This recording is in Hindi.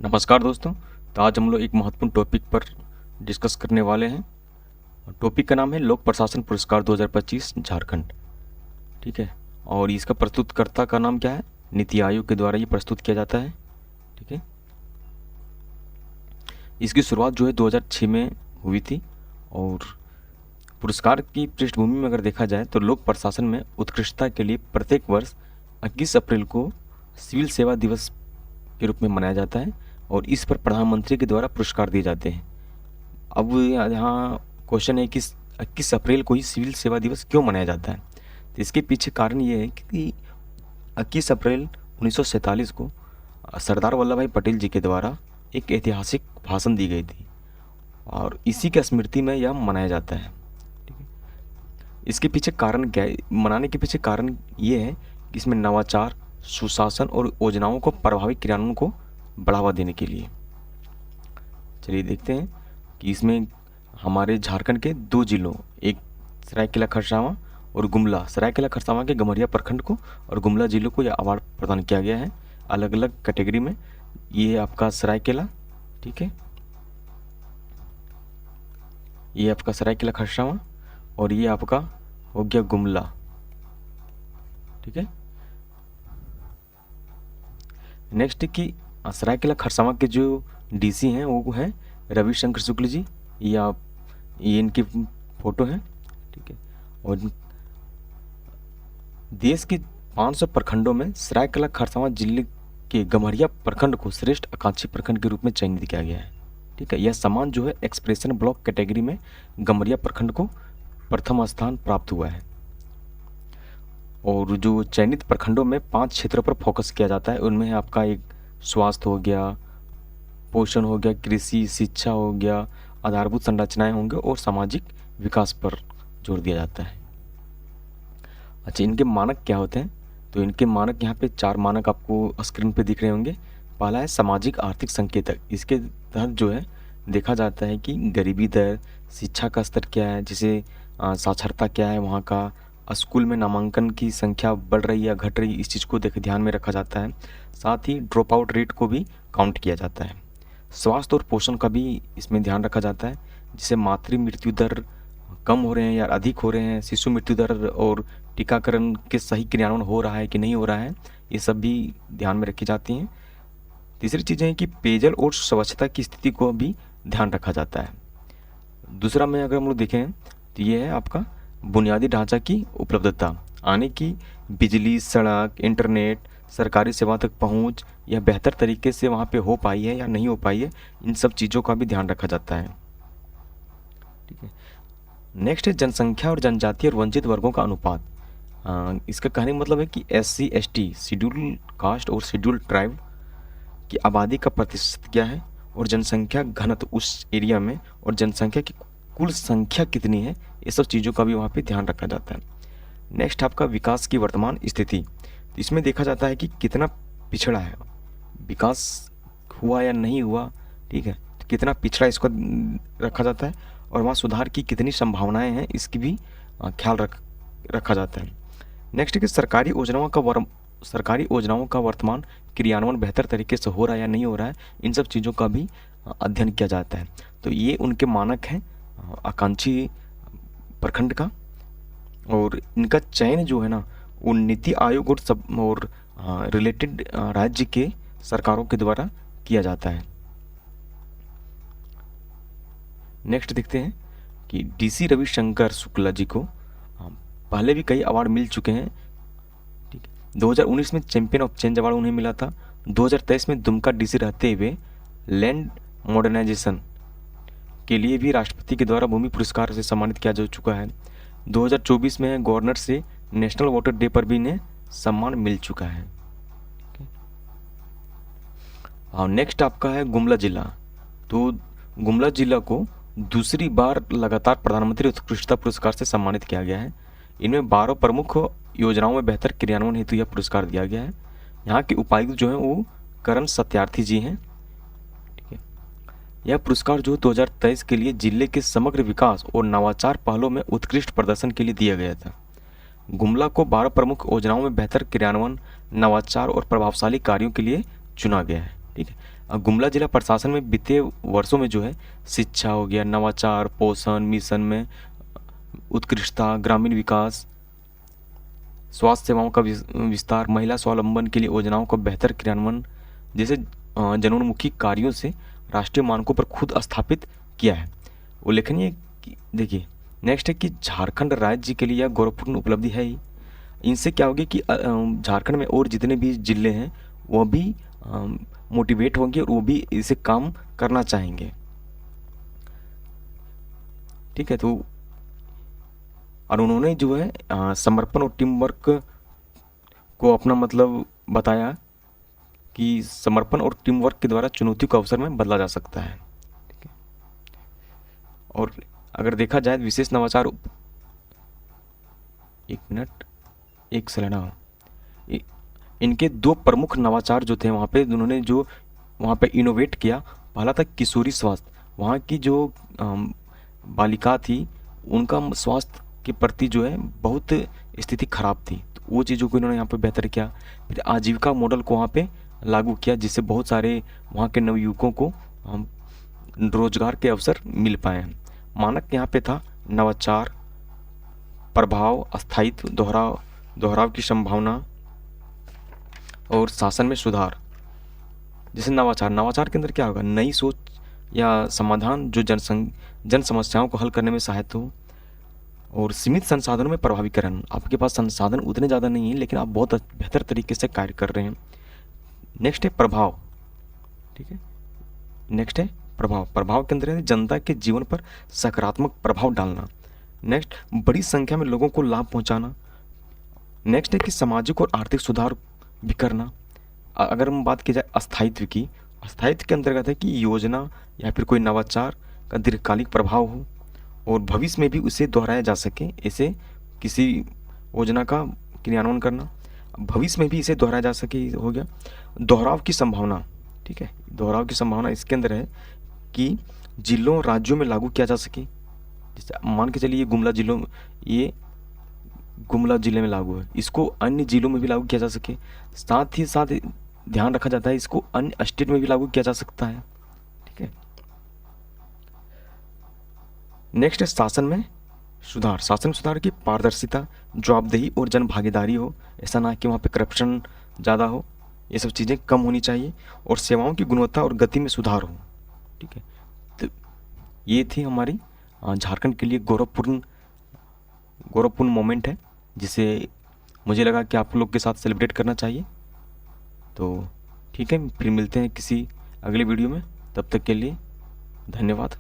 नमस्कार दोस्तों। तो आज हम लोग एक महत्वपूर्ण टॉपिक पर डिस्कस करने वाले हैं। टॉपिक का नाम है लोक प्रशासन पुरस्कार 2025 झारखंड। ठीक है। और इसका प्रस्तुतकर्ता का नाम क्या है? नीति आयोग के द्वारा ये प्रस्तुत किया जाता है। ठीक है। इसकी शुरुआत जो है 2006 में हुई थी। और पुरस्कार की पृष्ठभूमि में अगर देखा जाए तो लोक प्रशासन में उत्कृष्टता के लिए प्रत्येक वर्ष 21 अप्रैल को सिविल सेवा दिवस के रूप में मनाया जाता है और इस पर प्रधानमंत्री के द्वारा पुरस्कार दिए जाते हैं। अब यहाँ क्वेश्चन है कि 21 अप्रैल को ही सिविल सेवा दिवस क्यों मनाया जाता है? तो इसके पीछे कारण ये है कि 21 अप्रैल 1947 को सरदार वल्लभ भाई पटेल जी के द्वारा एक ऐतिहासिक भाषण दी गई थी और इसी की स्मृति में यह मनाया जाता है। ठीक है। इसके पीछे कारण क्या है? मनाने के पीछे कारण ये है कि इसमें नवाचार, सुशासन और योजनाओं को प्रभावी क्रियान्वयन को बढ़ावा देने के लिए। चलिए देखते हैं कि इसमें हमारे झारखंड के दो जिलों, एक सरायकेला खरसावां और गुमला, सरायकेला खरसावां के गम्हरिया प्रखंड को और गुमला जिले को यह अवार्ड प्रदान किया गया है अलग अलग कैटेगरी में। ये आपका सरायकेला, ठीक है, ये आपका सरायकेला खरसावां और ये आपका हो गया गुमला। ठीक है। नेक्स्ट कि सरायकेला खरसावां के जो डीसी हैं वो है रविशंकर शुक्ल जी। ये इनकी फोटो है। ठीक है। और देश के 500 प्रखंडों में सरायकेला खरसावां जिले के गम्हरिया प्रखंड को श्रेष्ठ आकांक्षी प्रखंड के रूप में चयनित किया गया है। ठीक है। यह सम्मान जो है एक्सप्रेशन ब्लॉक कैटेगरी में गम्हरिया प्रखंड को प्रथम स्थान प्राप्त हुआ है। और जो चयनित प्रखंडों में 5 क्षेत्रों पर फोकस किया जाता है, उनमें है आपका एक स्वास्थ्य हो गया, पोषण हो गया, कृषि, शिक्षा हो गया, आधारभूत संरचनाएं होंगे और सामाजिक विकास पर जोर दिया जाता है। अच्छा, इनके मानक क्या होते हैं? तो इनके मानक यहाँ पे 4 मानक आपको स्क्रीन पे दिख रहे होंगे। पहला है सामाजिक आर्थिक संकेतक। इसके तहत जो है देखा जाता है कि गरीबी दर, शिक्षा का स्तर क्या है, जैसे साक्षरता क्या है वहाँ का, स्कूल में नामांकन की संख्या बढ़ रही या घट रही, इस चीज़ को ध्यान में रखा जाता है। साथ ही ड्रॉप आउट रेट को भी काउंट किया जाता है। स्वास्थ्य और पोषण का भी इसमें ध्यान रखा जाता है, जिससे मातृ मृत्यु दर कम हो रहे हैं या अधिक हो रहे हैं, शिशु मृत्यु दर और टीकाकरण के सही क्रियान्वयन हो रहा है कि नहीं हो रहा है, ये सब भी ध्यान में रखी जाती हैं। तीसरी चीज़ें हैं कि पेयजल और स्वच्छता की स्थिति को भी ध्यान रखा जाता है। दूसरा में अगर हम लोग देखें तो ये है आपका बुनियादी ढांचा की उपलब्धता, आने की बिजली, सड़क, इंटरनेट, सरकारी सेवा तक पहुंच यह बेहतर तरीके से वहाँ पे हो पाई है या नहीं हो पाई है, इन सब चीज़ों का भी ध्यान रखा जाता है। ठीक है। नेक्स्ट है जनसंख्या और जनजाति और वंचित वर्गों का अनुपात। इसका कहने का मतलब है कि SC ST, शेड्यूल कास्ट और शेड्यूल ट्राइब की आबादी का प्रतिशत क्या है और जनसंख्या घनत्व उस एरिया में और जनसंख्या की कुल संख्या कितनी है, ये सब चीज़ों का भी वहाँ पे ध्यान रखा जाता है। नेक्स्ट आपका विकास की वर्तमान स्थिति। तो इसमें देखा जाता है कि कितना पिछड़ा है, विकास हुआ या नहीं हुआ। ठीक है। तो कितना पिछड़ा इसको रखा जाता है और वहाँ सुधार की कितनी संभावनाएं हैं, इसकी भी ख्याल रखा जाता है। नेक्स्ट कि सरकारी योजनाओं का वर्तमान क्रियान्वयन बेहतर तरीके से हो रहा है या नहीं हो रहा है, इन सब चीज़ों का भी अध्ययन किया जाता है। तो ये उनके मानक हैं आकांक्षी प्रखंड का, और इनका चयन जो है ना वो नीति आयोग और रिलेटेड राज्य के सरकारों के द्वारा किया जाता है। नेक्स्ट देखते हैं कि DC रविशंकर शुक्ला जी को पहले भी कई अवार्ड मिल चुके हैं। ठीक है। 2019 में चैंपियन ऑफ चेंज अवार्ड उन्हें मिला था। 2023 में दुमका DC रहते हुए लैंड मॉडर्नाइजेशन के लिए भी राष्ट्रपति के द्वारा भूमि पुरस्कार से सम्मानित किया जा चुका है। 2024 में गवर्नर से नेशनल वाटर डे पर भी इन्हें सम्मान मिल चुका है। और नेक्स्ट आपका है गुमला जिला। तो गुमला जिला को दूसरी बार लगातार प्रधानमंत्री उत्कृष्टता पुरस्कार से सम्मानित किया गया है। इनमें 12 प्रमुख योजनाओं में बेहतर क्रियान्वयन हेतु यह पुरस्कार दिया गया है। यहाँ के उपायुक्त जो हैं वो करण सत्यार्थी जी हैं। ठीक है। यह पुरस्कार जो 2023 के लिए जिले के समग्र विकास और नवाचार पहलों में उत्कृष्ट प्रदर्शन के लिए दिया गया था। गुमला को 12 प्रमुख योजनाओं में बेहतर क्रियान्वयन, नवाचार और प्रभावशाली कार्यों के लिए चुना गया है। ठीक है। गुमला जिला प्रशासन में बीते वर्षों में जो है शिक्षा हो गया, नवाचार, पोषण मिशन में उत्कृष्टता, ग्रामीण विकास, स्वास्थ्य सेवाओं का विस्तार, महिला स्वावलंबन के लिए योजनाओं का बेहतर क्रियान्वयन जैसे जनोन्मुखी कार्यों से राष्ट्रीय मानकों पर खुद स्थापित किया है। उल्लेखनीय देखिए नेक्स्ट है कि झारखंड राज्य के लिए यह गौरवपूर्ण उपलब्धि है ही। इनसे क्या होगी कि झारखंड में और जितने भी जिले हैं वह भी मोटिवेट होंगे और वो भी इसे काम करना चाहेंगे। ठीक है, तो और उन्होंने जो है समर्पण और टीम वर्क को अपना मतलब बताया कि समर्पण और टीम वर्क के द्वारा चुनौतियों को अवसर में बदला जा सकता है। ठीक है, और अगर देखा जाए विशेष नवाचार, एक सेकंड, इनके दो प्रमुख नवाचार जो थे वहाँ पे उन्होंने जो वहाँ पे इनोवेट किया, पहला था किशोरी स्वास्थ्य। वहाँ की जो बालिका थी उनका स्वास्थ्य के प्रति जो है बहुत स्थिति खराब थी, तो वो चीज़ों को इन्होंने यहाँ पे बेहतर किया। फिर आजीविका मॉडल को वहाँ पे लागू किया जिससे बहुत सारे वहाँ के नवयुवकों को रोजगार के अवसर मिल पाए हैं। मानक यहाँ पे था नवाचार, प्रभाव, स्थायित्व, दोहराव की संभावना और शासन में सुधार। जैसे नवाचार के अंदर क्या होगा, नई सोच या समाधान जो जन समस्याओं को हल करने में सहायता हो, और सीमित संसाधनों में प्रभावीकरण। आपके पास संसाधन उतने ज़्यादा नहीं है लेकिन आप बहुत बेहतर तरीके से कार्य कर रहे हैं। नेक्स्ट है प्रभाव। ठीक है, नेक्स्ट है प्रभाव के अंदर है जनता के जीवन पर सकारात्मक प्रभाव डालना। नेक्स्ट बड़ी संख्या में लोगों को लाभ पहुंचाना। नेक्स्ट है कि सामाजिक और आर्थिक सुधार भी करना। अगर हम बात की जाए अस्थायित्व की, अस्थायित्व के अंतर्गत है कि योजना या फिर कोई नवाचार का दीर्घकालिक प्रभाव हो और भविष्य में भी उसे दोहराया जा सके, ऐसे किसी योजना का क्रियान्वयन करना, भविष्य में भी इसे दोहराया जा सके हो गया। दोहराव की संभावना। ठीक है, दोहराव की संभावना इसके अंदर है कि जिलों राज्यों में लागू किया जा सके। जैसे मान के चलिए ये गुमला जिले में लागू है, इसको अन्य जिलों में भी लागू किया जा सके। साथ ही साथ ध्यान रखा जाता है इसको अन्य स्टेट में भी लागू किया जा सकता है। ठीक है, नेक्स्ट है शासन में सुधार। शासन सुधार की पारदर्शिता, जवाबदेही और जन भागीदारी हो, ऐसा ना कि वहाँ पे करप्शन ज़्यादा हो, ये सब चीज़ें कम होनी चाहिए, और सेवाओं की गुणवत्ता और गति में सुधार हो। ठीक है, तो ये थी हमारी झारखंड के लिए गौरवपूर्ण मोमेंट है जिसे मुझे लगा कि आप लोग के साथ सेलिब्रेट करना चाहिए। तो ठीक है, फिर मिलते हैं किसी अगले वीडियो में, तब तक के लिए धन्यवाद।